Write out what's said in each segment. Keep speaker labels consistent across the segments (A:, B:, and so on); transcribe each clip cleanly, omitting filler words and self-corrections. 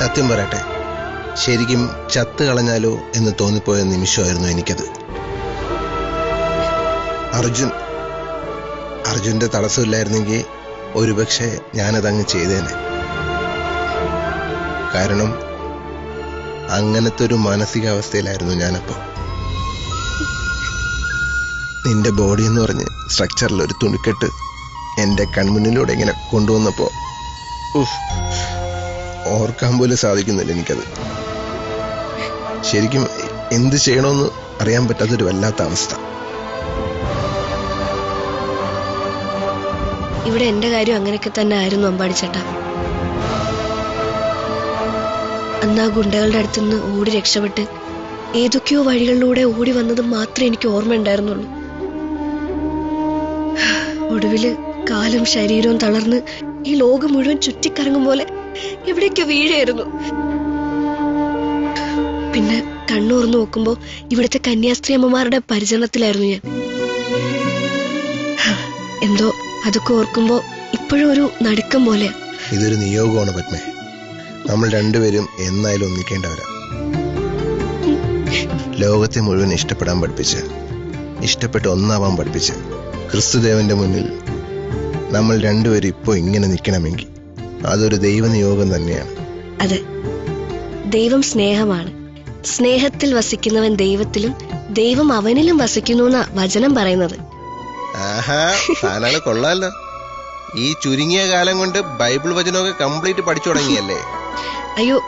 A: സത്യം പറയട്ടെ, ശരിക്കും ചത്ത് കളഞ്ഞാലോ എന്ന് തോന്നിപ്പോയ നിമിഷമായിരുന്നു എനിക്കത്. അർജുന്റെ തടസ്സമില്ലായിരുന്നെങ്കിൽ ഒരുപക്ഷെ ഞാനതങ്ങ് ചെയ്തേനെ. കാരണം അങ്ങനത്തെ ഒരു മാനസികാവസ്ഥയിലായിരുന്നു ഞാനപ്പോ. നിന്റെ ബോഡി എന്ന് പറഞ്ഞ് സ്ട്രക്ചറിൽ ഒരു തുണിക്കെട്ട് എന്റെ കൺമുന്നിലൂടെ ഇങ്ങനെ കൊണ്ടുവന്നപ്പോ ഓർക്കാൻ പോലും സാധിക്കുന്നില്ല എനിക്കത്. ശരിക്കും എന്ത് ചെയ്യണമെന്ന് അറിയാൻ പറ്റാത്തൊരു വല്ലാത്ത അവസ്ഥ.
B: ഇവിടെ എന്റെ കാര്യം അങ്ങനെയൊക്കെ തന്നെ ആയിരുന്നു അമ്പാടി ചേട്ടാ. അന്ന് ആ ഗുണ്ടകളുടെ അടുത്തുനിന്ന് ഓടി രക്ഷപ്പെട്ട് ഏതൊക്കെയോ വഴികളിലൂടെ ഓടി വന്നത് മാത്രമേ എനിക്ക് ഓർമ്മയുണ്ടായിരുന്നുള്ളൂ. ഒടുവില് കാലും ശരീരവും തളർന്ന് ഈ ലോകം മുഴുവൻ ചുറ്റിക്കറങ്ങും പോലെ എവിടേക്കോ വീഴായിരുന്നു. പിന്നെ കണ്ണൂർന്ന് നോക്കുമ്പോ ഇവിടുത്തെ കന്യാസ്ത്രീ അമ്മമാരുടെ പരിചരണത്തിലായിരുന്നു ഞാൻ. എന്തോ അതൊക്കെ ഓർക്കുമ്പോ ഇപ്പോഴും ഒരു നടുക്കം പോലെ.
A: ഇതൊരു നിയോഗമാണ് പത്മേ. നമ്മൾ രണ്ടുപേരും എന്നായാലും ഒന്നിക്കേണ്ടവരാ. ലോകത്തെ മുഴുവൻ ഇഷ്ടപ്പെടാൻ പഠിപ്പിച്ച്, ഇഷ്ടപ്പെട്ട് ഒന്നാവാൻ പഠിപ്പിച്ച് ക്രിസ്തുദേവന്റെ മുന്നിൽ നമ്മൾ രണ്ടുപേരും ഇപ്പോ ഇങ്ങനെ നിൽക്കണമെങ്കിൽ അതൊരു ദൈവനിയോഗം തന്നെയാണ്.
B: അതെ, ദൈവം സ്നേഹമാണ്. സ്നേഹത്തിൽ വസിക്കുന്നവൻ ദൈവത്തിലും ദൈവം അവനിലും വസിക്കുന്നു എന്നാ വചനം പറയുന്നത്.
A: ആഹാ, താനാള് കൊള്ളാലോ. ഈ ചുരുങ്ങിയ കാലം കൊണ്ട് ബൈബിൾ വചനമൊക്കെ കംപ്ലീറ്റ് പഠിച്ചു തുടങ്ങിയല്ലേ?
B: അയ്യോ,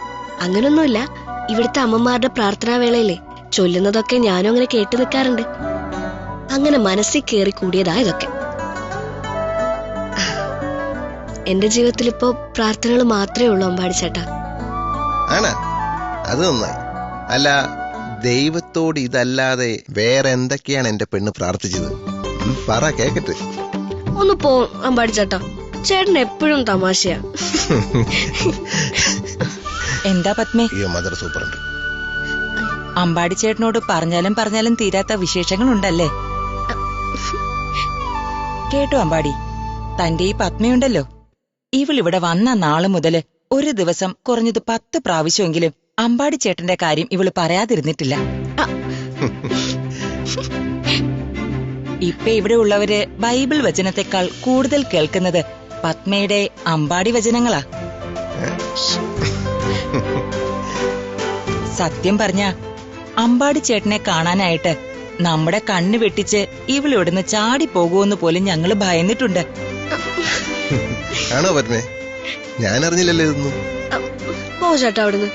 B: അങ്ങനൊന്നുമില്ല. ഇവിടുത്തെ അമ്മമാരുടെ പ്രാർത്ഥനാ വേളയിലെ ചൊല്ലുന്നതൊക്കെ ഞാനും അങ്ങനെ കേട്ടു നിൽക്കാറുണ്ട്. അങ്ങനെ മനസ്സിൽ കയറി കൂടിയതാ ഇതൊക്കെ. എന്റെ ജീവിതത്തിൽ ഇപ്പോ പ്രാർത്ഥനകൾ മാത്രമേ ഉള്ളൂ അമ്പാടി ചേട്ടാ.
A: ആണാ? അത് നന്നായി. അല്ല, ദൈവത്തോട് ഇതല്ലാതെ വേറെ എന്തൊക്കെയാണ് എന്റെ പെണ്ണ് പ്രാർത്ഥിച്ചത്? പറ, കേക്കട്ടെ.
B: ഒന്ന് പോ അമ്പാടി ചേട്ടാ, ചേട്ടൻ എപ്പോഴും തമാശയാ.
C: എന്താ പത്മേ?
A: അയ്യോ, മദർ സൂപ്പറുണ്ട്.
C: അമ്പാടി ചേട്ടനോട് പറഞ്ഞാലും തീരാത്ത വിശേഷങ്ങളുണ്ടല്ലേ? കേട്ടോ അമ്പാടി, തന്റെ ഈ പത്മയുണ്ടല്ലോ, ഇവളിവിടെ വന്ന നാള് മുതല് ഒരു ദിവസം കുറഞ്ഞത് 10 പ്രാവശ്യമെങ്കിലും അമ്പാടി ചേട്ടന്റെ കാര്യം ഇവള് പറയാതിരുന്നിട്ടില്ല. ഇപ്പൊ ഇവിടെ ഉള്ളവര് ബൈബിൾ വചനത്തെക്കാൾ കൂടുതൽ കേൾക്കുന്നത് പത്മയുടെ അമ്പാടി വചനങ്ങളാ. സത്യം പറഞ്ഞ അമ്പാടി ചേട്ടനെ കാണാനായിട്ട് നമ്മുടെ കണ്ണ് വെട്ടിച്ച് ഇവളിവിടുന്ന് ചാടി പോകുമെന്ന് പോലും ഞങ്ങള് ഭയന്നിട്ടുണ്ട്.
A: ആണോ പത്മേ? ഞാൻ അറിഞ്ഞില്ലല്ലോ ഇതൊന്നും.
B: പോ ചേട്ടാ അവിടുന്ന്.